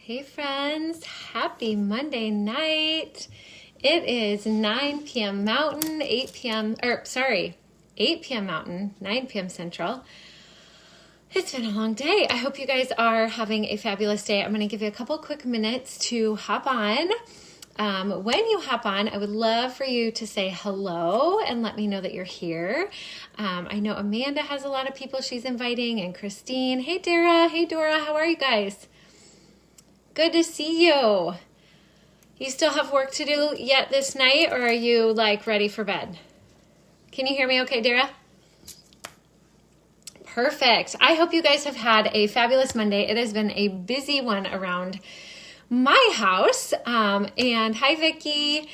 Hey friends, happy Monday night. It is 9 p.m. Mountain, 8 p.m. Mountain, 9 p.m. Central. It's been a long day. I hope you guys are having a fabulous day. I'm going to give you a couple quick minutes to hop on. When you hop on, I would love for you to say hello and let me know that you're here. I know Amanda has a lot of people she's inviting, and Christine. Hey Dara, hey Dora, how are you guys? Good to see you. You still have work to do yet this night, or are you like ready for bed? Can you hear me okay, Dara? Perfect. I hope you guys have had a fabulous Monday. It has been a busy one around my house. And hi, Vicki.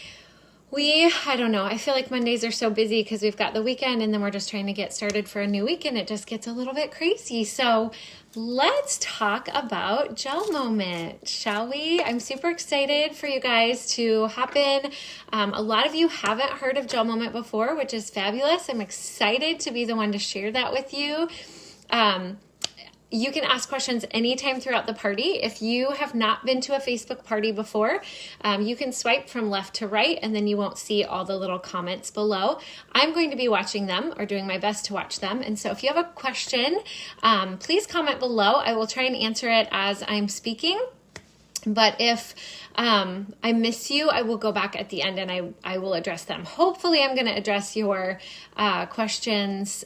I don't know. I feel like Mondays are so busy because we've got the weekend and then we're just trying to get started for a new week and it just gets a little bit crazy. So let's talk about GelMoment, shall we? I'm super excited for you guys to hop in. A lot of you haven't heard of GelMoment before, which is fabulous. I'm excited to be the one to share that with you. You can ask questions anytime throughout the party. If you have not been to a Facebook party before, you can swipe from left to right and then you won't see all the little comments below. I'm going to be watching them or doing my best to watch them. And so if you have a question, please comment below. I will try and answer it as I'm speaking. But if I miss you, I will go back at the end and I will address them. Hopefully I'm going to address your questions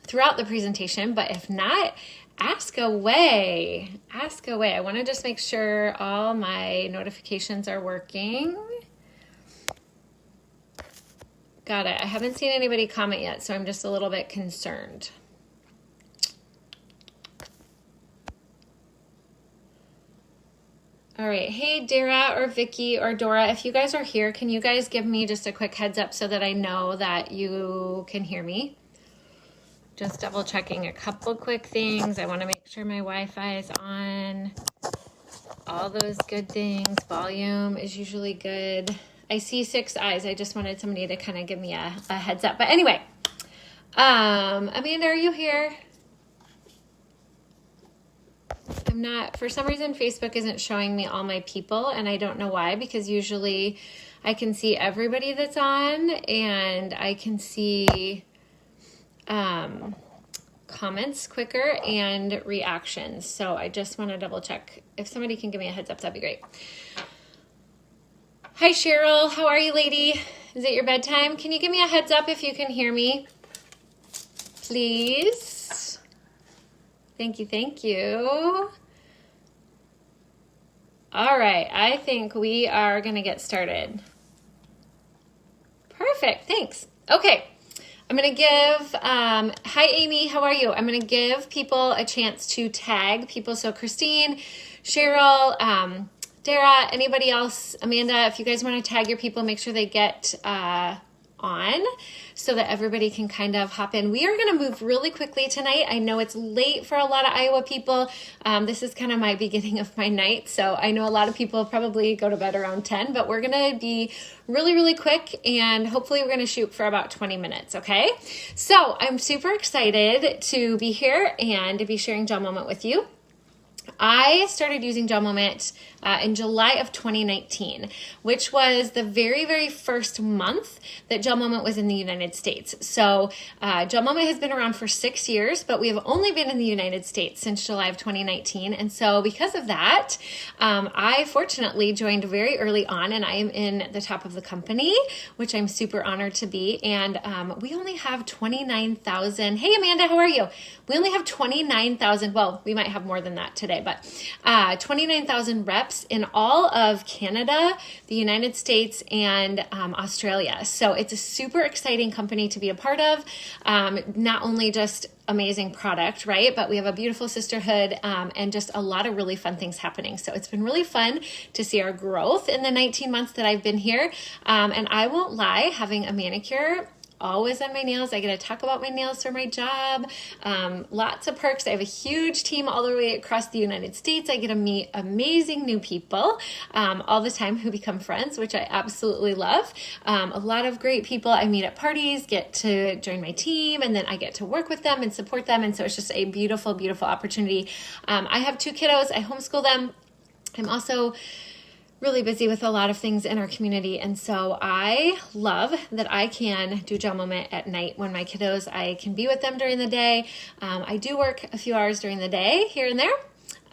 throughout the presentation, but if not, ask away. Ask away. I want to just make sure all my notifications are working. Got it. I haven't seen anybody comment yet, so I'm just a little bit concerned. All right. Hey, Dara or Vicki or Dora, if you guys are here, can you guys give me just a quick heads up so that I know that you can hear me? Just double checking a couple quick things. I want to make sure my Wi-Fi is on. All those good things. Volume is usually good. I see 6 eyes. I just wanted somebody to kind of give me a heads up. But anyway, Amanda, are you here? I'm not, for some reason, Facebook isn't showing me all my people, and I don't know why, because usually I can see everybody that's on, and I can see comments quicker and reactions. So I just want to double check. If somebody can give me a heads up, that'd be great. Hi, Cheryl. How are you, lady? Is it your bedtime? Can you give me a heads up if you can hear me? Please. Thank you. Thank you. All right. I think we are going to get started. Perfect. Thanks. Okay. I'm going to give, hi Amy, how are you? I'm going to give people a chance to tag people. So Christine, Cheryl, Dara, anybody else, Amanda, if you guys want to tag your people, make sure they get on so that everybody can kind of hop in. We are going to move really quickly tonight. I know it's late for a lot of Iowa people. This is kind of my beginning of my night. So I know a lot of people probably go to bed around 10, but we're going to be really, really quick. And hopefully we're going to shoot for about 20 minutes. Okay. So I'm super excited to be here and to be sharing GelMoment with you. I started using GelMoment in July of 2019, which was the very, very first month that GelMoment was in the United States. So GelMoment has been around for 6 years, but we have only been in the United States since July of 2019. And so because of that, I fortunately joined very early on, and I am in the top of the company, which I'm super honored to be. And we only have 29,000. Hey, Amanda, how are you? We only have 29,000. Well, we might have more than that today, but 29,000 reps in all of Canada, the United States, and Australia. So it's a super exciting company to be a part of. Not only just amazing product, right? But we have a beautiful sisterhood and just a lot of really fun things happening. So it's been really fun to see our growth in the 19 months that I've been here. And I won't lie, having a manicure always on my nails. I get to talk about my nails for my job. Lots of perks. I have a huge team all the way across the United States. I get to meet amazing new people all the time who become friends, which I absolutely love. A lot of great people I meet at parties get to join my team, and then I get to work with them and support them. And so it's just a beautiful, beautiful opportunity. I have 2 kiddos. I homeschool them. I'm also really busy with a lot of things in our community. And so I love that I can do GelMoment at night when my kiddos, I can be with them during the day. I do work a few hours during the day here and there.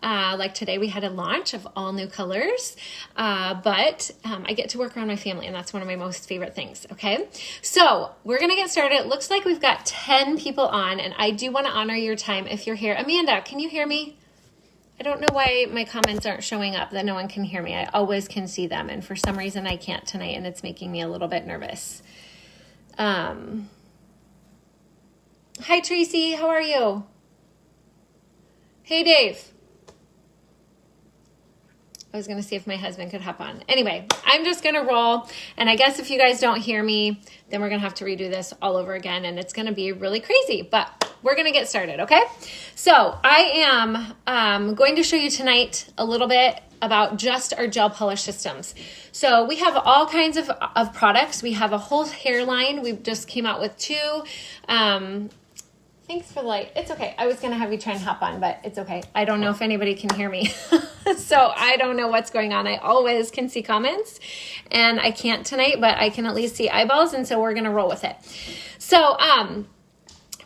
Like today we had a launch of all new colors, but I get to work around my family, and that's one of my most favorite things. Okay, so we're gonna get started. It looks like we've got 10 people on, and I do want to honor your time if you're here. Amanda, can you hear me? I don't know why my comments aren't showing up, that no one can hear me. I always can see them, and for some reason I can't tonight, and it's making me a little bit nervous. Hi, Tracy. How are you? Hey, Dave. I was going to see if my husband could hop on. Anyway, I'm just going to roll, and I guess if you guys don't hear me, then we're going to have to redo this all over again, and it's going to be really crazy, but we're going to get started, okay? So I am going to show you tonight a little bit about just our gel polish systems. So we have all kinds of products. We have a whole hair line. We just came out with 2. Thanks for the light. It's okay. I was going to have you try and hop on, but it's okay. I don't know if anybody can hear me. So I don't know what's going on. I always can see comments, and I can't tonight, but I can at least see eyeballs, and so we're going to roll with it. So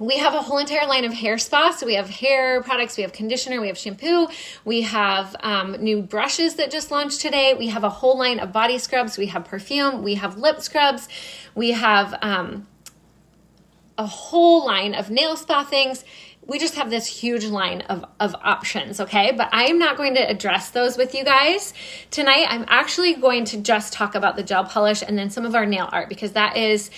we have a whole entire line of hair spas. So we have hair products, we have conditioner, we have shampoo, we have new brushes that just launched today. We have a whole line of body scrubs. We have perfume. We have lip scrubs. We have a whole line of nail spa things. We just have this huge line of options, okay? But I am not going to address those with you guys tonight. I'm actually going to just talk about the gel polish and then some of our nail art, because that is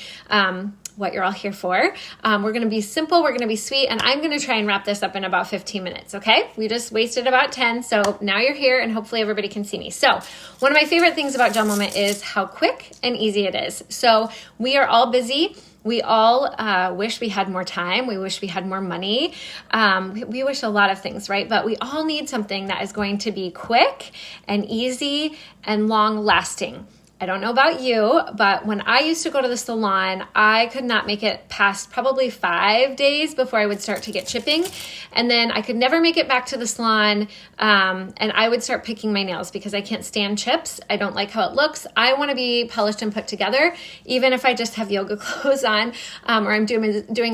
what you're all here for. We're going to be simple, we're going to be sweet, and I'm going to try and wrap this up in about 15 minutes, okay? We just wasted about 10, so now you're here, and hopefully everybody can see me. So one of my favorite things about GelMoment is how quick and easy it is. So we are all busy. We all wish we had more time. We wish we had more money. We wish a lot of things, right? But we all need something that is going to be quick and easy and long lasting. I don't know about you, but when I used to go to the salon, I could not make it past probably 5 days before I would start to get chipping. And then I could never make it back to the salon, and I would start picking my nails because I can't stand chips. I don't like how it looks. I want to be polished and put together, even if I just have yoga clothes on, or I'm doing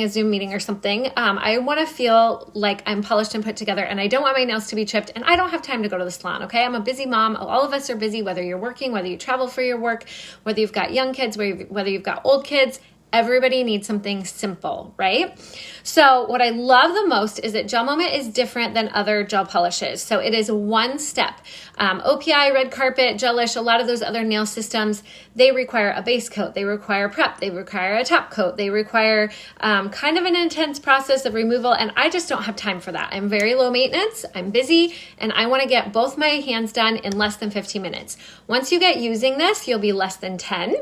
a Zoom meeting or something. I want to feel like I'm polished and put together, and I don't want my nails to be chipped, and I don't have time to go to the salon, okay? I'm a busy mom. All of us are busy, whether you're working, whether you travel for your work, whether you've got young kids, whether you've got old kids. Everybody needs something simple, right? So what I love the most is that GelMoment is different than other gel polishes. So it is one step. OPI, Red Carpet, Gelish, a lot of those other nail systems, they require a base coat. They require prep. They require a top coat. They require kind of an intense process of removal, and I just don't have time for that. I'm very low maintenance. I'm busy, and I want to get both my hands done in less than 15 minutes. Once you get using this, you'll be less than 10.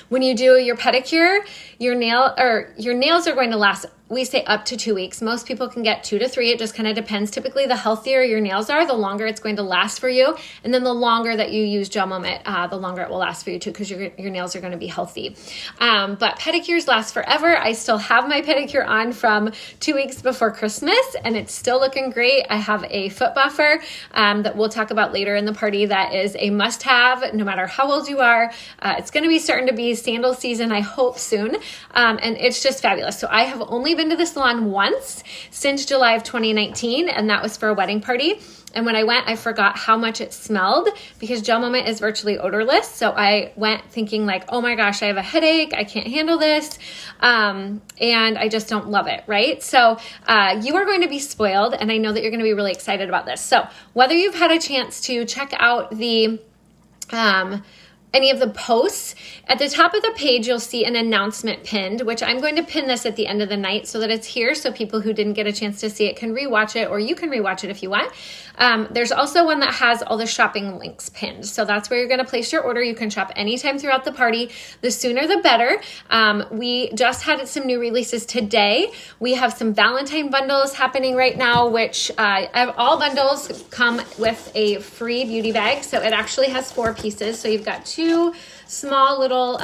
When you do your pedicure, your nails are going to last, we say up to 2 weeks. Most people can get 2 to 3. It just kind of depends. Typically, the healthier your nails are, the longer it's going to last for you. And then the longer that you use GelMoment, the longer it will last for you too, because your nails are going to be healthy. But pedicures last forever. I still have my pedicure on from 2 weeks before Christmas, and it's still looking great. I have a foot buffer that we'll talk about later in the party that is a must-have no matter how old you are. It's going to be starting to be sandal season, I hope soon. And it's just fabulous. So I have only been to the salon once since July of 2019, and that was for a wedding party. And when I went, I forgot how much it smelled because GelMoment is virtually odorless. So I went thinking like, oh my gosh, I have a headache. I can't handle this. And I just don't love it, right? So you are going to be spoiled, and I know that you're going to be really excited about this. So whether you've had a chance to check out the any of the posts, at the top of the page, you'll see an announcement pinned, which I'm going to pin this at the end of the night so that it's here so people who didn't get a chance to see it can rewatch it, or you can rewatch it if you want. There's also one that has all the shopping links pinned. So that's where you're going to place your order. You can shop anytime throughout the party. The sooner the better. We just had some new releases today. We have some Valentine bundles happening right now, which all bundles come with a free beauty bag. So it actually has 4 pieces. So you've got 2 small little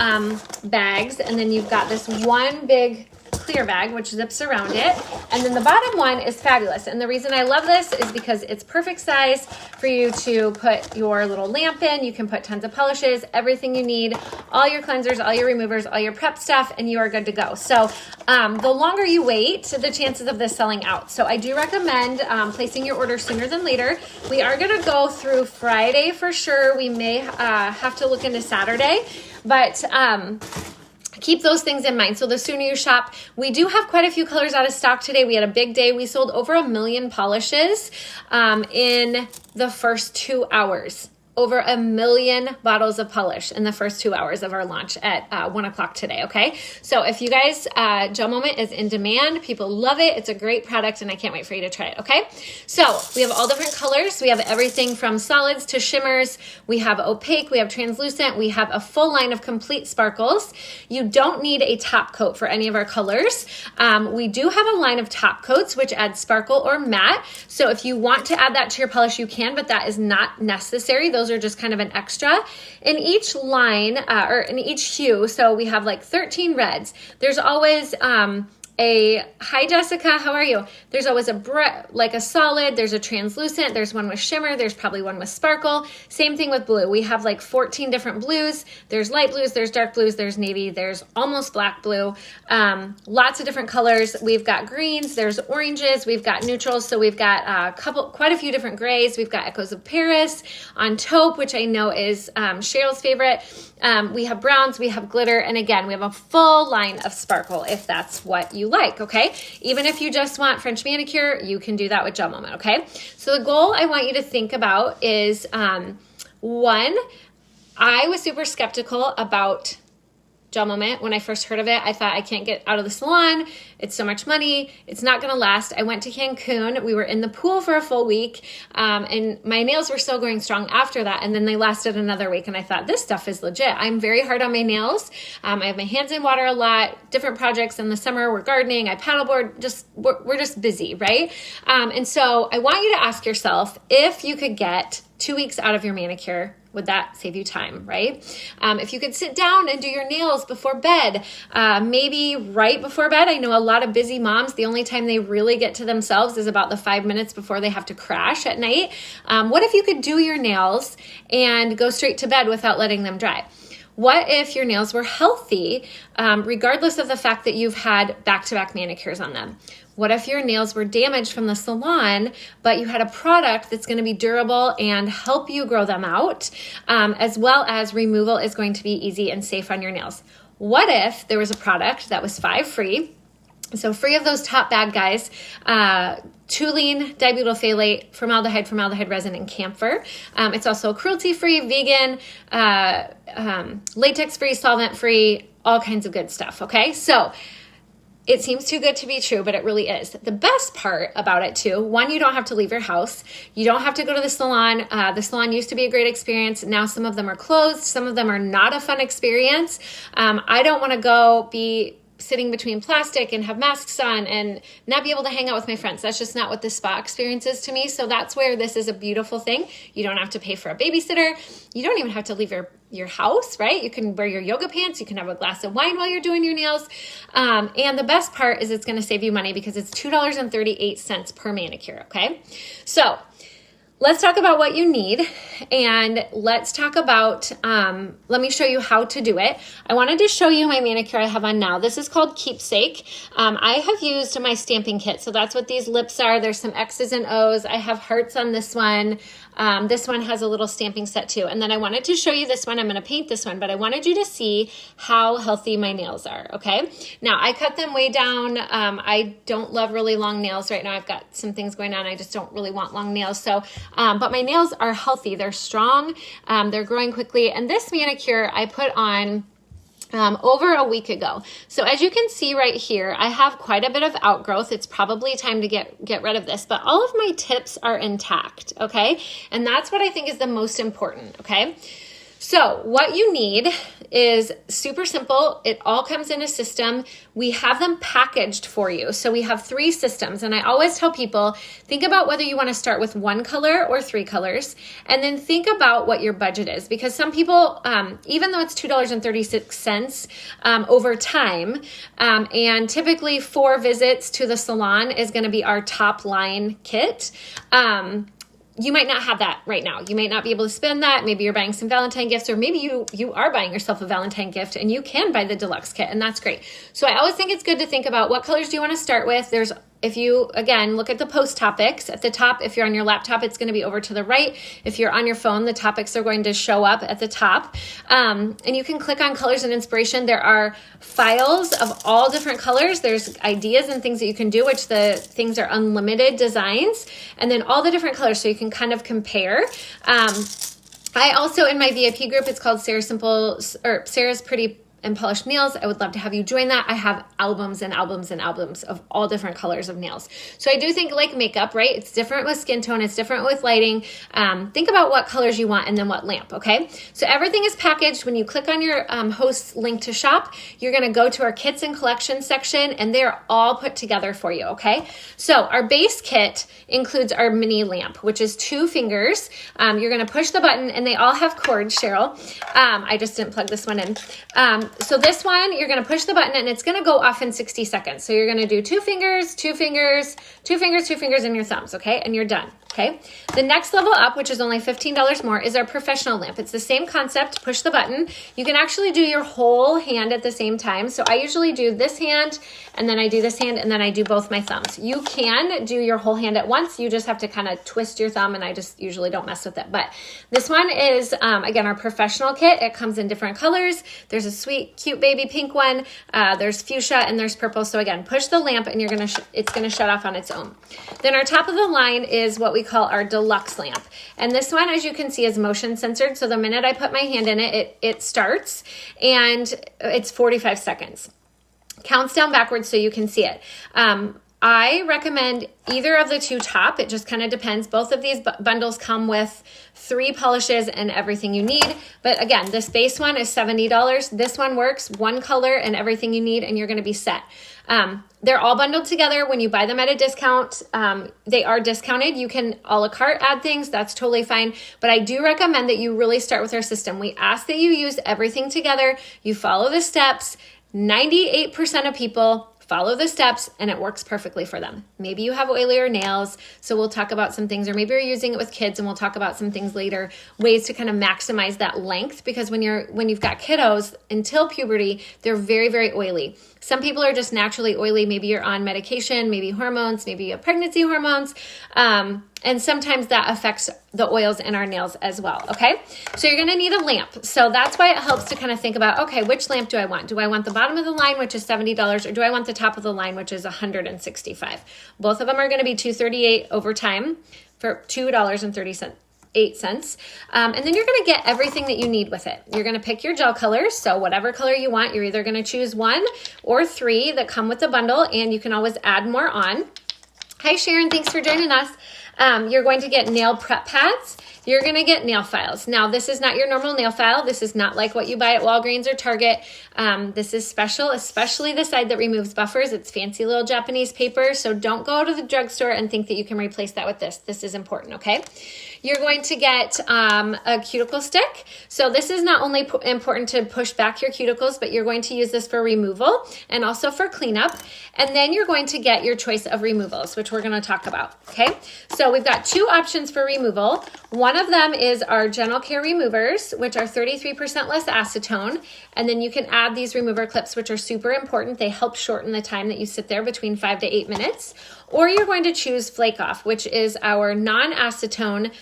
bags, and then you've got this one big clear bag, which zips around it. And then the bottom one is fabulous. And the reason I love this is because it's perfect size for you to put your little lamp in. You can put tons of polishes, everything you need, all your cleansers, all your removers, all your prep stuff, and you are good to go. So the longer you wait, the chances of this selling out. So I do recommend placing your order sooner than later. We are going to go through Friday for sure. We may have to look into Saturday, but keep those things in mind. So the sooner you shop, we do have quite a few colors out of stock today. We had a big day. We sold over 1 million polishes in the first 2 hours. Over 1 million bottles of polish in the first 2 hours of our launch at 1 o'clock today, okay? So if you guys, GelMoment is in demand. People love it. It's a great product, and I can't wait for you to try it, okay? So we have all different colors. We have everything from solids to shimmers. We have opaque. We have translucent. We have a full line of complete sparkles. You don't need a top coat for any of our colors. We do have a line of top coats, which add sparkle or matte. So if you want to add that to your polish, you can, but that is not necessary. Those are just kind of an extra. In each line, or in each hue, so we have like 13 reds. There's always hi Jessica, how are you? There's always like a solid, there's a translucent, there's one with shimmer, there's probably one with sparkle. Same thing with blue. We have like 14 different blues. There's light blues, there's dark blues, there's navy, there's almost black blue. Lots of different colors. We've got greens, there's oranges, we've got neutrals. So we've got quite a few different grays. We've got Echoes of Paris on taupe, which I know is Cheryl's favorite. We have browns, we have glitter, and again, we have a full line of sparkle if that's what you like, okay? Even if you just want French manicure, you can do that with GelMoment, okay? So the goal I want you to think about is, one, I was super skeptical about GelMoment. When I first heard of it, I thought, I can't get out of the salon. It's so much money. It's not going to last. I went to Cancun. We were in the pool for a full week, and my nails were still going strong after that, and then they lasted another week, and I thought, this stuff is legit. I'm very hard on my nails. I have my hands in water a lot, different projects in the summer. We're gardening. I paddleboard. We're just busy, right? And so I want you to ask yourself, if you could get 2 weeks out of your manicure, would that save you time, right? If you could sit down and do your nails before bed, maybe right before bed. I know a lot of busy moms, the only time they really get to themselves is about the 5 minutes before they have to crash at night. What if you could do your nails and go straight to bed without letting them dry? What if your nails were healthy, regardless of the fact that you've had back-to-back manicures on them? What if your nails were damaged from the salon, but you had a product that's going to be durable and help you grow them out, as well as removal is going to be easy and safe on your nails? What if there was a product that was 5 free? So free of those top bad guys, toluene, dibutylphthalate, formaldehyde resin, and camphor. It's also cruelty-free, vegan, latex-free, solvent-free, all kinds of good stuff, okay? So it seems too good to be true, but it really is. The best part about it too, one, you don't have to leave your house. You don't have to go to the salon. The salon used to be a great experience. Now some of them are closed. Some of them are not a fun experience. I don't want to go be sitting between plastic and have masks on and not be able to hang out with my friends. That's just not what the spa experience is to me. So that's where this is a beautiful thing. You don't have to pay for a babysitter. You don't even have to leave your house, right? You can wear your yoga pants. You can have a glass of wine while you're doing your nails. And the best part is it's going to save you money because it's $2.38 per manicure, okay? So let's talk about what you need, and let's talk about, let me show you how to do it. I wanted to show you my manicure I have on now. This is called Keepsake. I have used my stamping kit, so that's what these lips are. There's some X's and O's. I have hearts on this one. This one has a little stamping set too. And then I wanted to show you this one. I'm going to paint this one, but I wanted you to see how healthy my nails are, okay? Now, I cut them way down. I don't love really long nails right now. I've got some things going on. I just don't really want long nails. So, but my nails are healthy. They're strong. They're growing quickly. And this manicure I put on over a week ago. So as you can see right here, I have quite a bit of outgrowth. It's probably time to get rid of this, but all of my tips are intact, okay? And that's what I think is the most important, okay? So what you need is super simple. It all comes in a system. We have them packaged for you. So we have 3 systems. And I always tell people, think about whether you want to start with 1 color or 3 colors. And then think about what your budget is. Because some people, even though it's $2.36 over time, and typically 4 visits to the salon is going to be our top line kit, you might not have that right now. You might not be able to spend that. Maybe you're buying some Valentine gifts, or maybe you are buying yourself a Valentine gift and you can buy the deluxe kit, and that's great. So I always think it's good to think about what colors do you want to start with. If you, again, look at the post topics at the top, if you're on your laptop, it's going to be over to the right. If you're on your phone, the topics are going to show up at the top. And you can click on colors and inspiration. There are files of all different colors. There's ideas and things that you can do, which the things are unlimited designs, and then all the different colors so you can kind of compare. I also, in my VIP group, it's called Sarah's Pretty and Polished Nails. I would love to have you join that. I have albums and albums and albums of all different colors of nails. So I do think like makeup, right? It's different with skin tone. It's different with lighting. Think about what colors you want and then what lamp, okay? So everything is packaged. When you click on your host's link to shop, you're going to go to our kits and collections section, and they're all put together for you, okay? So our base kit includes our mini lamp, which is 2 fingers. You're going to push the button, and they all have cords, Cheryl. I just didn't plug this one in. So this one, you're going to push the button and it's going to go off in 60 seconds. So you're going to do 2 fingers, 2 fingers, 2 fingers, 2 fingers, and your thumbs, okay? And you're done, okay? The next level up, which is only $15 more, is our professional lamp. It's the same concept. Push the button. You can actually do your whole hand at the same time. So I usually do this hand, and then I do this hand, and then I do both my thumbs. You can do your whole hand at once. You just have to kind of twist your thumb, and I just usually don't mess with it. But this one is, again, our professional kit. It comes in different colors. There's a sweet, cute baby pink one. There's fuchsia, and there's purple. So again, push the lamp, and it's gonna shut off on its own. Then our top of the line is what we call our deluxe lamp. And this one, as you can see, is motion censored. So the minute I put my hand in it, it starts, and it's 45 seconds. Counts down backwards so you can see it. I recommend either of the 2 top. It just kind of depends. Both of these bundles come with 3 polishes and everything you need. But again, this base one is $70. This one works 1 color and everything you need, and you're going to be set. They're all bundled together. When you buy them at a discount, they are discounted. You can a la carte add things. That's totally fine. But I do recommend that you really start with our system. We ask that you use everything together. You follow the steps. 98% of people follow the steps and it works perfectly for them. Maybe you have oilier nails, so we'll talk about some things, or maybe you're using it with kids and we'll talk about some things later, ways to kind of maximize that length, because when you've got kiddos until puberty, they're very, very oily. Some people are just naturally oily. Maybe you're on medication, maybe hormones, maybe you have pregnancy hormones. And sometimes that affects the oils in our nails as well, okay? So you're gonna need a lamp. So that's why it helps to kind of think about, okay, which lamp do I want? Do I want the bottom of the line, which is $70, or do I want the top of the line, which is $165? Both of them are gonna be $238 over time for $2.38. And then you're going to get everything that you need with it. You're going to pick your gel colors. So whatever color you want, you're either going to choose 1 or 3 that come with the bundle, and you can always add more on. Hi, Sharon. Thanks for joining us. You're going to get nail prep pads. You're going to get nail files. Now, this is not your normal nail file. This is not like what you buy at Walgreens or Target. This is special, especially the side that removes buffers. It's fancy little Japanese paper. So don't go to the drugstore and think that you can replace that with this. This is important, okay? You're going to get a cuticle stick. So this is not only important to push back your cuticles, but you're going to use this for removal and also for cleanup. And then you're going to get your choice of removals, which we're going to talk about, okay? So we've got 2 options for removal. One of them is our Gentle Care removers, which are 33% less acetone. And then you can add these remover clips, which are super important. They help shorten the time that you sit there, between 5 to 8 minutes. Or you're going to choose Flake Off, which is our non-acetone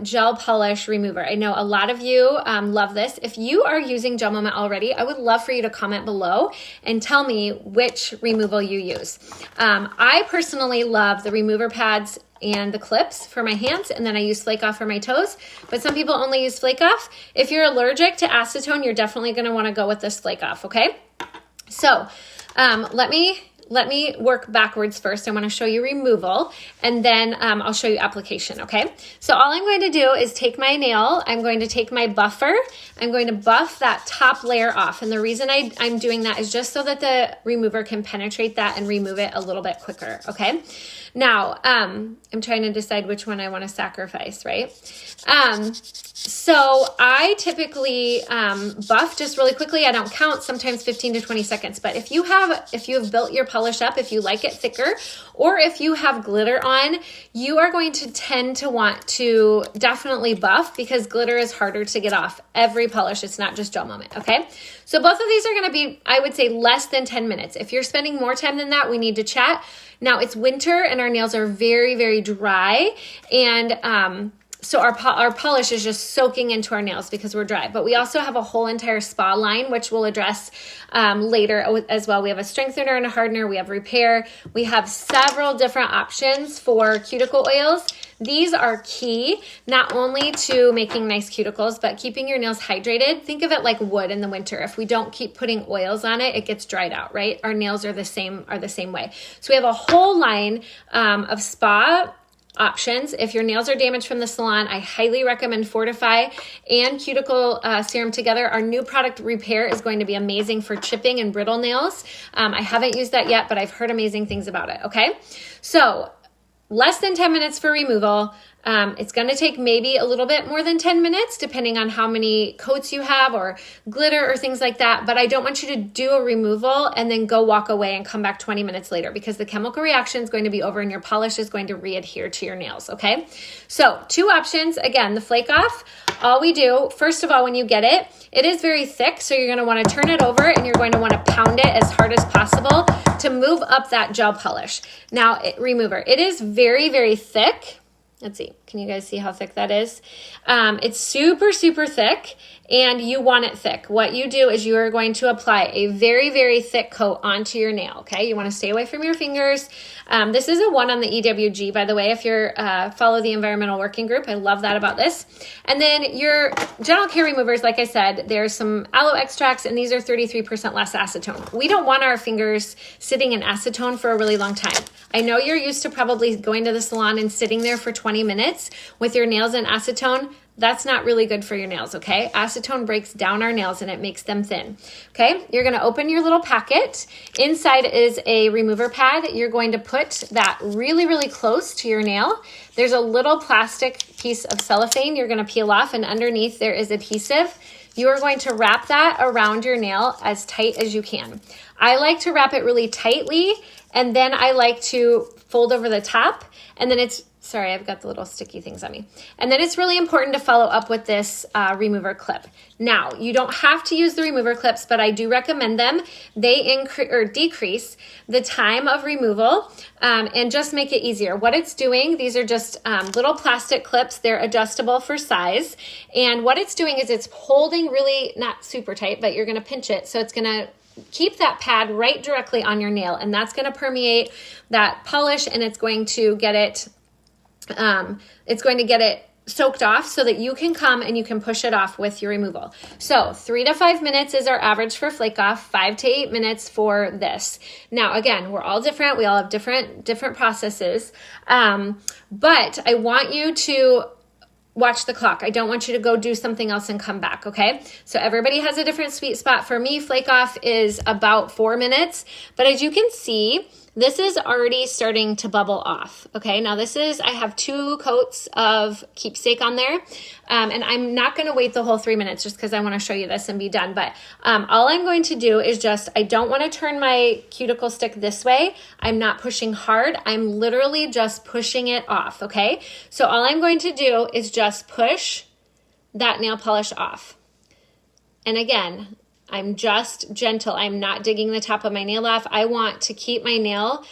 gel polish remover. I know a lot of you love this. If you are using GelMoment already, I would love for you to comment below and tell me which removal you use. I personally love the remover pads and the clips for my hands, and then I use Flake Off for my toes, but some people only use Flake Off. If you're allergic to acetone, you're definitely going to want to go with this Flake Off, okay? So let me let me work backwards first. I want to show you removal, and then I'll show you application, okay? So all I'm going to do is take my nail, I'm going to take my buffer, I'm going to buff that top layer off. And the reason I'm doing that is just so that the remover can penetrate that and remove it a little bit quicker, okay? Now, I'm trying to decide which one I want to sacrifice, right? So I typically buff just really quickly. I don't count, sometimes 15 to 20 seconds. But if you have built your polish up, if you like it thicker, or if you have glitter on, you are going to tend to want to definitely buff, because glitter is harder to get off every polish. It's not just GelMoment, okay? So both of these are going to be, I would say, less than 10 minutes. If you're spending more time than that, we need to chat. Now it's winter and our nails are very, very dry, and so our polish is just soaking into our nails because we're dry. But we also have a whole entire spa line, which we'll address later as well. We have a strengthener and a hardener. We have repair. We have several different options for cuticle oils. These are key not only to making nice cuticles, but keeping your nails hydrated. Think of it like wood in the winter. If we don't keep putting oils on it, it gets dried out, right? Our nails are the same way. So we have a whole line of spa options. If your nails are damaged from the salon, I highly recommend Fortify and Cuticle Serum together. Our new product Repair is going to be amazing for chipping and brittle nails. I haven't used that yet, but I've heard amazing things about it, okay? So less than 10 minutes for removal. It's going to take maybe a little bit more than 10 minutes, depending on how many coats you have or glitter or things like that. But I don't want you to do a removal and then go walk away and come back 20 minutes later, because the chemical reaction is going to be over and your polish is going to re-adhere to your nails, okay? So 2 options. Again, the flake off. All we do, first of all, when you get it, it is very thick, so you're going to want to turn it over and you're going to want to pound it as hard as possible to move up that gel polish. Now, remover. It is very, very thick. Let's see. Can you guys see how thick that is? It's super, super thick, and you want it thick. What you do is you are going to apply a very, very thick coat onto your nail, okay? You want to stay away from your fingers. This is a 1 on the EWG, by the way, if you're follow the environmental working group. I love that about this. And then your genital care removers, like I said, there's some aloe extracts, and these are 33% less acetone. We don't want our fingers sitting in acetone for a really long time. I know you're used to probably going to the salon and sitting there for 20 minutes with your nails in acetone. That's not really good for your nails, okay? Acetone breaks down our nails and it makes them thin, okay? You're gonna open your little packet. Inside is a remover pad. You're going to put that really, really close to your nail. There's a little plastic piece of cellophane you're gonna peel off, and underneath there is adhesive. You are going to wrap that around your nail as tight as you can. I like to wrap it really tightly, and then I like to fold over the top, and then sorry, I've got the little sticky things on me. And then it's really important to follow up with this remover clip. Now, you don't have to use the remover clips, but I do recommend them. They increase or decrease the time of removal and just make it easier. What it's doing, these are just little plastic clips. They're adjustable for size. And what it's doing is it's holding really, not super tight, but you're gonna pinch it. So it's gonna keep that pad right directly on your nail, and that's gonna permeate that polish, and it's going to get it soaked off so that you can come and you can push it off with your removal. So 3 to 5 minutes is our average for flake off, 5 to 8 minutes for this. Now, again, we're all different. We all have different processes. But I want you to watch the clock. I don't want you to go do something else and come back, okay? So everybody has a different sweet spot. For me, flake off is about 4 minutes. But as you can see, this is already starting to bubble off, okay? Now I have 2 coats of Keepsake on there, and I'm not gonna wait the whole 3 minutes just because I wanna show you this and be done, but all I'm going to do is I don't wanna turn my cuticle stick this way. I'm not pushing hard. I'm literally just pushing it off, okay? So all I'm going to do is just push that nail polish off. And again, I'm just gentle. I'm not digging the top of my nail off. I want to keep my nail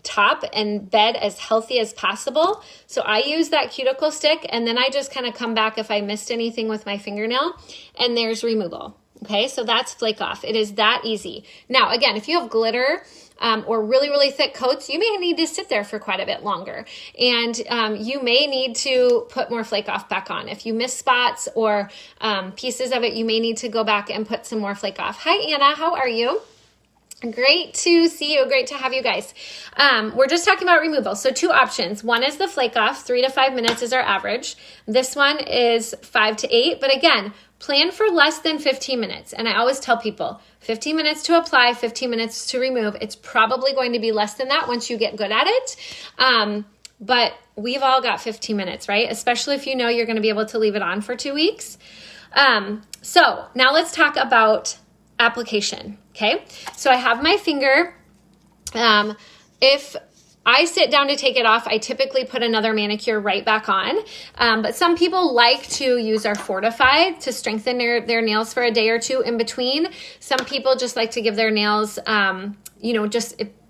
top and bed as healthy as possible. So I use that cuticle stick, and then I just kind of come back if I missed anything with my fingernail, and there's removal. Okay, so that's flake off. It is that easy. Now, again, if you have glitter or really, really thick coats, you may need to sit there for quite a bit longer. And you may need to put more flake off back on. If you miss spots or pieces of it, you may need to go back and put some more flake off. Hi, Anna, how are you? Great to see you. Great to have you guys. We're just talking about removal. So 2 options. One is the flake off. 3 to 5 minutes is our average. This one is 5 to 8. But again, plan for less than 15 minutes. And I always tell people 15 minutes to apply, 15 minutes to remove. It's probably going to be less than that once you get good at it. But we've all got 15 minutes, right? Especially if you know you're going to be able to leave it on for 2 weeks. So now let's talk about application. Okay. So I have my finger. If I sit down to take it off, I typically put another manicure right back on. But some people like to use our Fortify to strengthen their nails for a day or 2 in between. Some people just like to give their nails,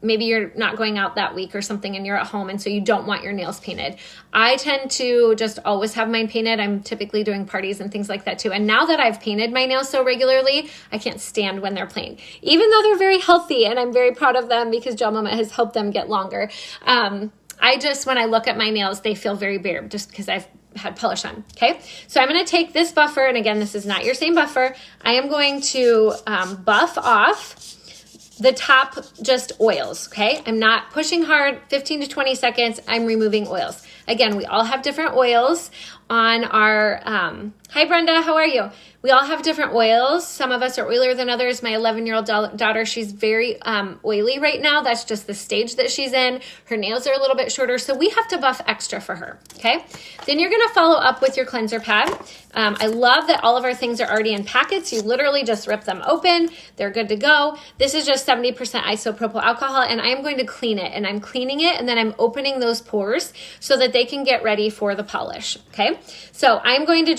maybe you're not going out that week or something and you're at home and so you don't want your nails painted. I tend to just always have mine painted. I'm typically doing parties and things like that too. And now that I've painted my nails so regularly, I can't stand when they're plain, even though they're very healthy and I'm very proud of them because GelMoment has helped them get longer. When I look at my nails, they feel very bare just because I've had polish on. Okay. So I'm going to take this buffer. And again, this is not your same buffer. I am going to buff off the top just oils, okay? I'm not pushing hard, 15 to 20 seconds, I'm removing oils. Again, we all have different oils on our, hi Brenda, how are you? We all have different oils. Some of us are oilier than others. My 11-year-old daughter, she's very oily right now. That's just the stage that she's in. Her nails are a little bit shorter, so we have to buff extra for her, okay? Then you're gonna follow up with your cleanser pad. I love that all of our things are already in packets. You literally just rip them open. They're good to go. This is just 70% isopropyl alcohol, and I am going to clean it, and I'm cleaning it, and then I'm opening those pores so that they can get ready for the polish, okay? So I'm going to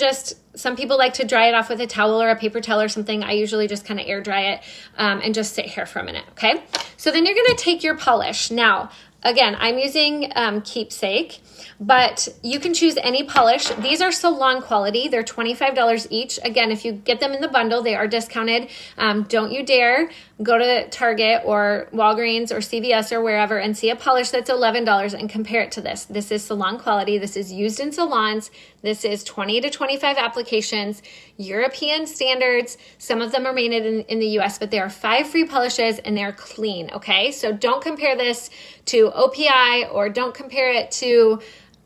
some people like to dry it off with a towel or a paper towel or something. I usually just kind of air dry it and just sit here for a minute, okay? So then you're gonna take your polish. Now, again, I'm using Keepsake, but you can choose any polish. These are salon quality. They're $25 each. Again, if you get them in the bundle, they are discounted. Don't you dare go to Target or Walgreens or CVS or wherever and see a polish that's $11 and compare it to this. This is salon quality. This is used in salons. This is 20 to 25 applications, European standards. Some of them are made in the US, but there are 5 free polishes and they're clean, okay? So don't compare this to OPI or don't compare it to,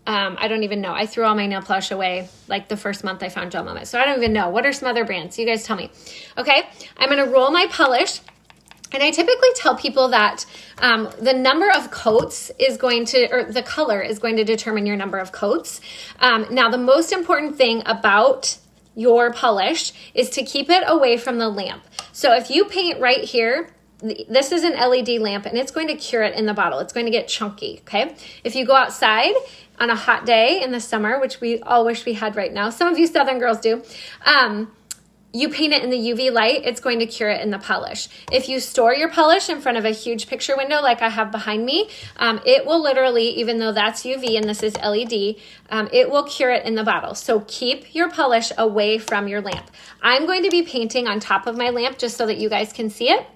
I don't even know. I threw all my nail polish away like the first month I found GelMoment. So I don't even know. What are some other brands? You guys tell me. Okay, I'm going to roll my polish. And I typically tell people that the number of coats is going to, or the color is going to determine your number of coats. Now, the most important thing about your polish is to keep it away from the lamp. So if you paint right here, this is an LED lamp and it's going to cure it in the bottle. It's going to get chunky, okay? If you go outside on a hot day in the summer, which we all wish we had right now, some of you Southern girls do, you paint it in the UV light, it's going to cure it in the polish. If you store your polish in front of a huge picture window like I have behind me, it will literally, even though that's UV and this is LED, it will cure it in the bottle. So keep your polish away from your lamp. I'm going to be painting on top of my lamp just so that you guys can see it.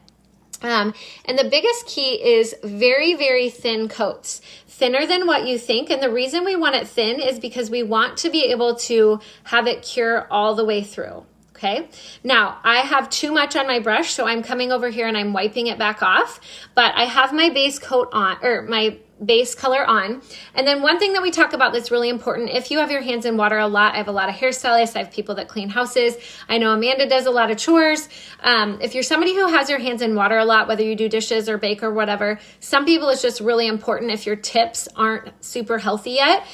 And the biggest key is very, very thin coats, thinner than what you think. And the reason we want it thin is because we want to be able to have it cure all the way through. Okay, now I have too much on my brush, so I'm coming over here and I'm wiping it back off, but I have my base coat on, or my base color on. And then one thing that we talk about that's really important, if you have your hands in water a lot, I have a lot of hairstylists, I have people that clean houses. I know Amanda does a lot of chores. If you're somebody who has your hands in water a lot, whether you do dishes or bake or whatever, some people it's just really important if your tips aren't super healthy yet,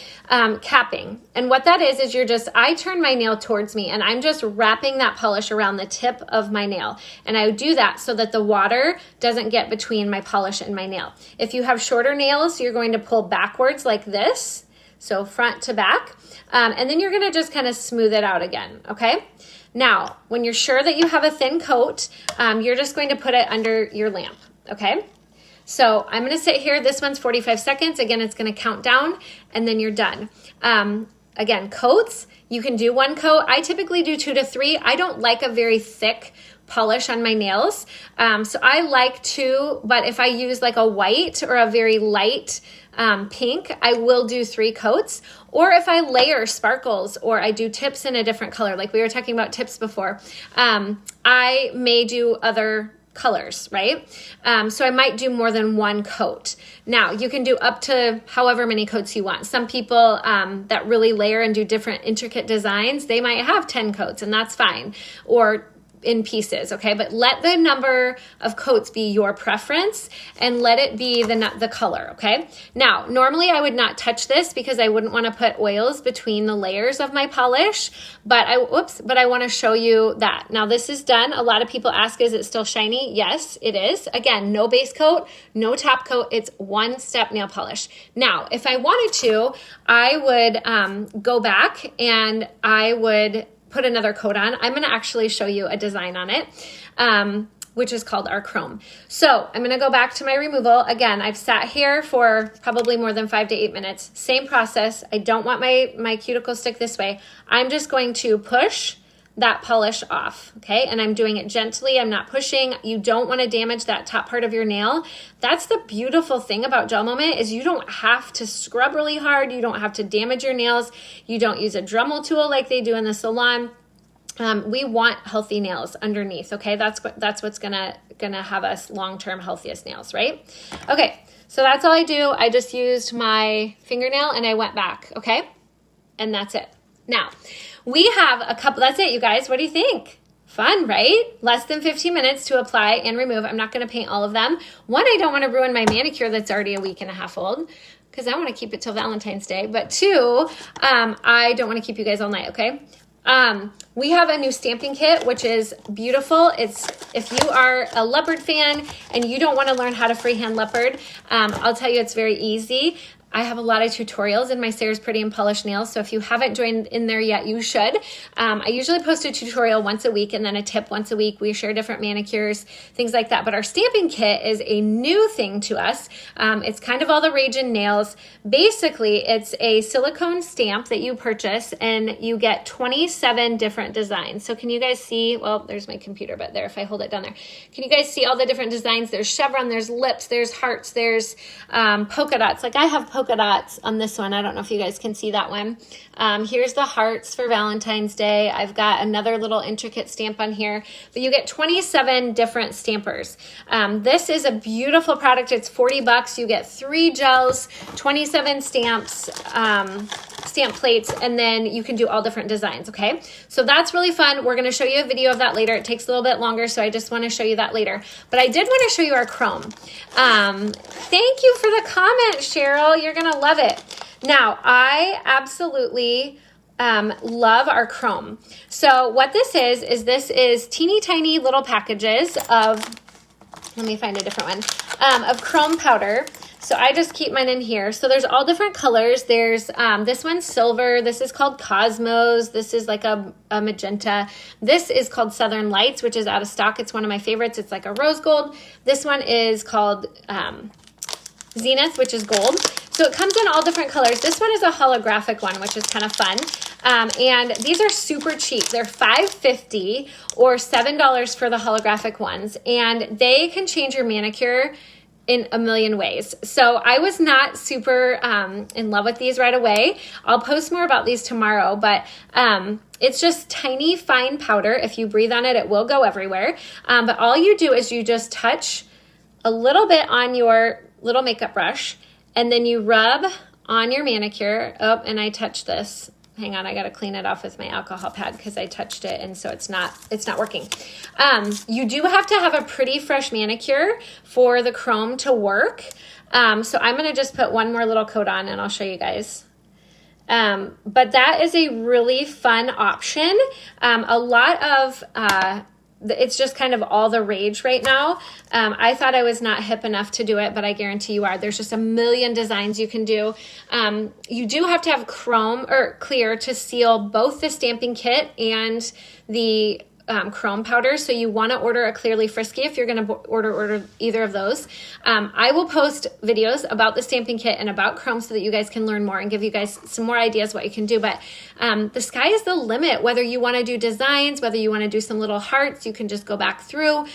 capping. And what that is I turn my nail towards me and I'm just wrapping that polish around the tip of my nail. And I do that so that the water doesn't get between my polish and my nail. If you have shorter nails, you're going to pull backwards like this, so front to back, and then you're going to just kind of smooth it out again, okay? Now, when you're sure that you have a thin coat, you're just going to put it under your lamp, okay? So I'm going to sit here. This one's 45 seconds. Again, it's going to count down, and then you're done. Again, coats, you can do 1 coat. I typically do 2 to 3. I don't like a very thick polish on my nails. So I like 2, but if I use like a white or a very light pink, I will do 3 coats. Or if I layer sparkles or I do tips in a different color, like we were talking about tips before, I may do other colors, right? So I might do more than one coat. Now, you can do up to however many coats you want. Some people that really layer and do different intricate designs, they might have 10 coats, and that's fine. Or in pieces, okay? But let the number of coats be your preference, and let it be the color, okay? Now, normally I would not touch this because I wouldn't want to put oils between the layers of my polish, but I want to show you that. Now, this is done. A lot of people ask, is it still shiny? Yes, it is. Again, no base coat, no top coat. It's one-step nail polish. Now, if I wanted to, I would go back and I would put another coat on. I'm going to actually show you a design on it, which is called our chrome. So I'm going to go back to my removal. Again, I've sat here for probably more than 5 to 8 minutes. Same process. I don't want my cuticle stick this way. I'm just going to push that polish off, okay? And I'm doing it gently. I'm not pushing. You don't want to damage that top part of your nail. That's the beautiful thing about GelMoment is you don't have to scrub really hard. You don't have to damage your nails. You don't use a Dremel tool like they do in the salon. We want healthy nails underneath, okay? That's what's gonna have us long-term healthiest nails, right? Okay, so that's all I do. I just used my fingernail and I went back, okay? And that's it. Now, we have a couple, that's it, you guys. What do you think? Fun, right? Less than 15 minutes to apply and remove. I'm not going to paint all of them. One, I don't want to ruin my manicure that's already a week and a half old because I want to keep it till Valentine's Day. But two, I don't want to keep you guys all night, okay? We have a new stamping kit, which is beautiful. It's if you are a leopard fan and you don't want to learn how to freehand leopard, I'll tell you it's very easy. I have a lot of tutorials in my Sarah's Pretty and Polished Nails, so if you haven't joined in there yet, you should. I usually post a tutorial once a week and then a tip once a week. We share different manicures, things like that. But our stamping kit is a new thing to us. It's kind of all the rage in nails. Basically, it's a silicone stamp that you purchase, and you get 27 different designs. So can you guys see? Well, there's my computer, but there, if I hold it down there. Can you guys see all the different designs? There's chevron, there's lips, there's hearts, there's polka dots. Like I have polka dots on this one. I don't know if you guys can see that one. Here's the hearts for Valentine's Day. I've got another little intricate stamp on here, but you get 27 different stampers. This is a beautiful product. It's $40. You get 3 gels, 27 stamps, stamp plates, and then you can do all different designs, okay? So that's really fun. We're going to show you a video of that later. It takes a little bit longer, so I just want to show you that later. But I did want to show you our chrome. Thank you for the comment, Cheryl. You're going to love it. Now, I absolutely love our chrome. So what this is teeny tiny little packages of, let me find a different one, of chrome powder. So I just keep mine in here. So there's all different colors. There's this one's silver. This is called Cosmos. This is like a magenta. This is called Southern Lights, which is out of stock. It's one of my favorites. It's like a rose gold. This one is called Zenith, which is gold. So it comes in all different colors. This one is a holographic one, which is kind of fun. And these are super cheap. They're $5.50 or $7 for the holographic ones. And they can change your manicure in a million ways. So I was not super in love with these right away. I'll post more about these tomorrow, but it's just tiny, fine powder. If you breathe on it, it will go everywhere. But all you do is you just touch a little bit on your little makeup brush, and then you rub on your manicure. Oh, and I touched this. Hang on, I got to clean it off with my alcohol pad because I touched it, and so it's not working. You do have to have a pretty fresh manicure for the chrome to work. So I'm going to just put one more little coat on, and I'll show you guys. But that is a really fun option. A lot of it's just kind of all the rage right now. I thought I was not hip enough to do it, but I guarantee you are. There's just a million designs you can do. You do have to have chrome or clear to seal both the stamping kit and the chrome powder. So you want to order a Clearly Frisky if you're going to order either of those. I will post videos about the stamping kit and about chrome so that you guys can learn more and give you guys some more ideas what you can do. But the sky is the limit. Whether you want to do designs, whether you want to do some little hearts, you can just go back through.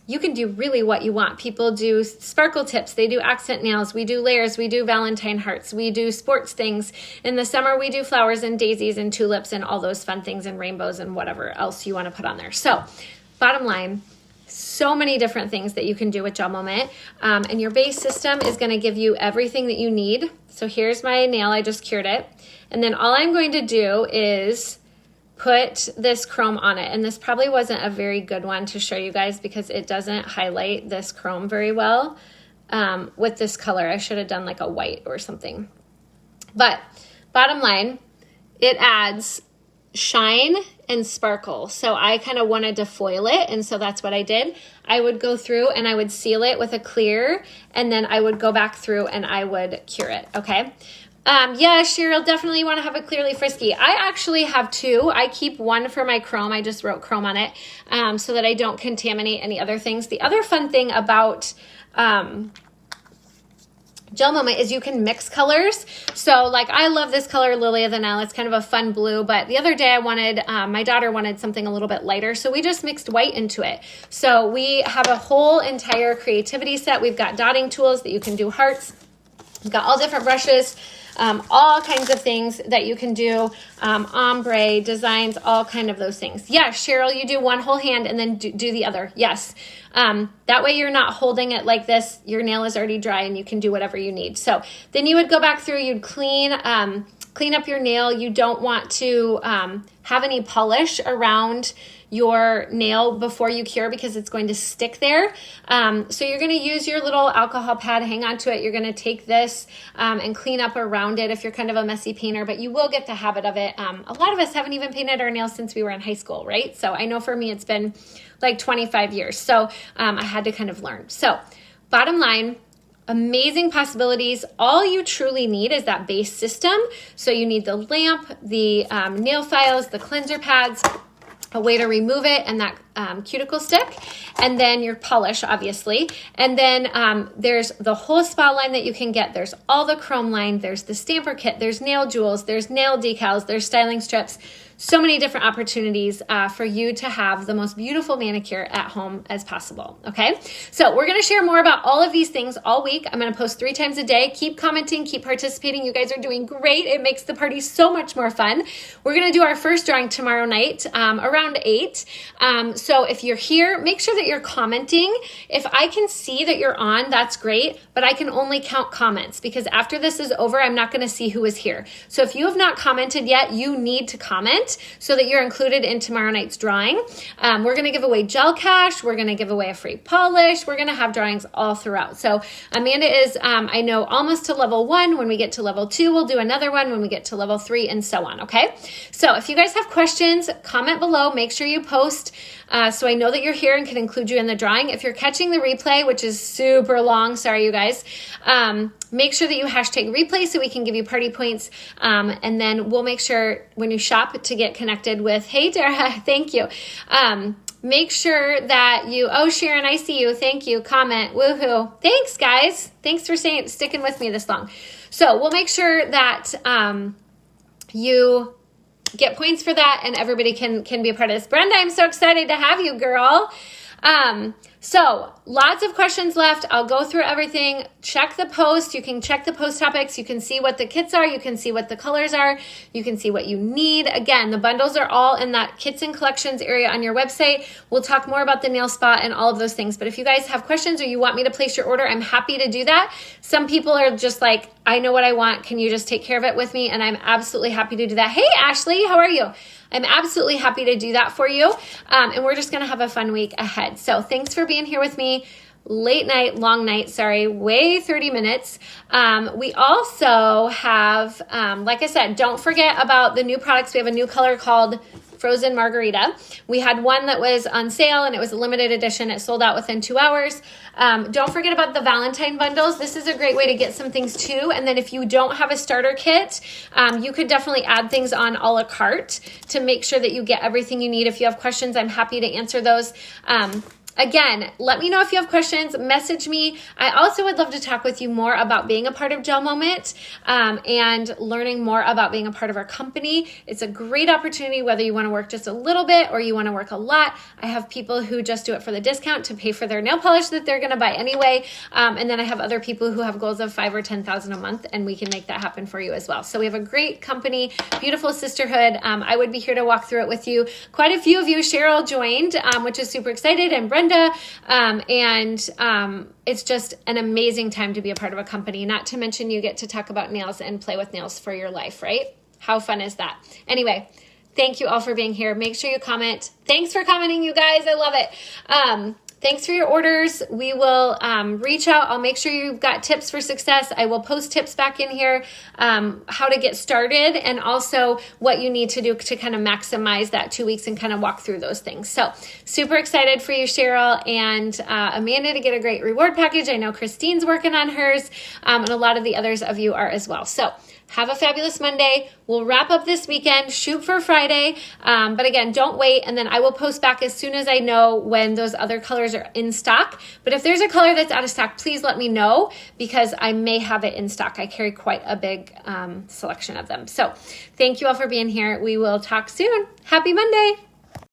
You can do really what you want. People do sparkle tips. They do accent nails. We do layers. We do Valentine hearts. We do sports things. In the summer, we do flowers and daisies and tulips and all those fun things and rainbows and whatever else you want to put on there. So bottom line, So many different things that you can do with GelMoment. And your base system is going to give you everything that you need. So here's my nail. I just cured it. And then all I'm going to do is put this chrome on it. And this probably wasn't a very good one to show you guys because it doesn't highlight this chrome very well with this color. I should have done like a white or something. But bottom line, it adds shine and sparkle. So I kind of wanted to foil it, and so that's what I did. I would go through and I would seal it with a clear, and then I would go back through and I would cure it, okay? Yeah, Cheryl, definitely want to have a Clearly Frisky. I actually have two. I keep one for my chrome. I just wrote chrome on it so that I don't contaminate any other things. The other fun thing about GelMoment is you can mix colors. So like I love this color, Lily of the Nile. It's kind of a fun blue, but the other day I wanted, my daughter wanted something a little bit lighter. So we just mixed white into it. So we have a whole entire creativity set. We've got dotting tools that you can do hearts. We've got all different brushes, all kinds of things that you can do, ombre, designs, all kind of those things. Yeah, Cheryl, you do one whole hand and then do the other. Yes. That way you're not holding it like this. Your nail is already dry and you can do whatever you need. So then you would go back through, you'd clean up your nail. You don't want to have any polish around your nail before you cure because it's going to stick there. So you're going to use your little alcohol pad, hang on to it. You're going to take this and clean up around it if you're kind of a messy painter, but you will get the habit of it. A lot of us haven't even painted our nails since we were in high school, right? So I know for me, it's been like 25 years. So I had to kind of learn. So bottom line, amazing possibilities. All you truly need is that base system. So you need the lamp, the nail files, the cleanser pads, a way to remove it, and that cuticle stick, and then your polish, obviously. And then there's the whole spa line that you can get. There's all the chrome line, there's the stamper kit, there's nail jewels, there's nail decals, there's styling strips. So many different opportunities for you to have the most beautiful manicure at home as possible, okay? So we're gonna share more about all of these things all week. I'm gonna post 3 times a day. Keep commenting, keep participating. You guys are doing great. It makes the party so much more fun. We're gonna do our first drawing tomorrow night around 8. So if you're here, make sure that you're commenting. If I can see that you're on, that's great, but I can only count comments because after this is over, I'm not gonna see who is here. So if you have not commented yet, you need to comment so that you're included in tomorrow night's drawing. We're going to give away gel cash. We're going to give away a free polish. We're going to have drawings all throughout. So Amanda is, I know, almost to level 1. When we get to level 2, we'll do another one. When we get to level 3 and so on. Okay. So if you guys have questions, comment below. Make sure you post so I know that you're here and can include you in the drawing. If you're catching the replay, which is super long, sorry you guys, make sure that you hashtag replay so we can give you party points. And then we'll make sure when you shop to get connected with, hey Dara, thank you. Make sure that you, oh Sharon, I see you, thank you, comment, woohoo. Thanks guys, thanks for sticking with me this long. So we'll make sure that you get points for that and everybody can be a part of this. Brenda, I'm so excited to have you, girl. So lots of questions left. I'll go through everything. Check the post. You can check the post topics. You can see what the kits are. You can see what the colors are. You can see what you need. Again, the bundles are all in that kits and collections area on your website. We'll talk more about the nail spa and all of those things. But if you guys have questions or you want me to place your order, I'm happy to do that. Some people are just like, I know what I want. Can you just take care of it with me? And I'm absolutely happy to do that. Hey, Ashley, how are you? I'm absolutely happy to do that for you. And we're just going to have a fun week ahead. So thanks for being here with me. Late night, long night, sorry, way 30 minutes. We also have, like I said, don't forget about the new products. We have a new color called Frozen Margarita. We had one that was on sale and it was a limited edition. It sold out within 2 hours. Don't forget about the Valentine bundles. This is a great way to get some things too. And then if you don't have a starter kit, you could definitely add things on a la carte to make sure that you get everything you need. If you have questions, I'm happy to answer those. Again, let me know if you have questions, message me. I also would love to talk with you more about being a part of GelMoment and learning more about being a part of our company. It's a great opportunity whether you want to work just a little bit or you want to work a lot. I have people who just do it for the discount to pay for their nail polish that they're going to buy anyway. And then I have other people who have goals of 5,000 or 10,000 a month, and we can make that happen for you as well. So we have a great company, beautiful sisterhood. I would be here to walk through it with you. Quite a few of you, Cheryl joined, which is super excited, and Brenda Brenda. It's just an amazing time to be a part of a company. Not to mention you get to talk about nails and play with nails for your life, right? How fun is that? Anyway, thank you all for being here. Make sure you comment. Thanks for commenting, you guys. I love it. Thanks for your orders. We will reach out. I'll make sure you've got tips for success. I will post tips back in here, how to get started, and also what you need to do to kind of maximize that 2 weeks and kind of walk through those things. So super excited for you, Cheryl and Amanda, to get a great reward package. I know Christine's working on hers, and a lot of the others of you are as well. So have a fabulous Monday. We'll wrap up this weekend, shoot for Friday. But again, don't wait. And then I will post back as soon as I know when those other colors are in stock. But if there's a color that's out of stock, please let me know because I may have it in stock. I carry quite a big selection of them. So thank you all for being here. We will talk soon. Happy Monday.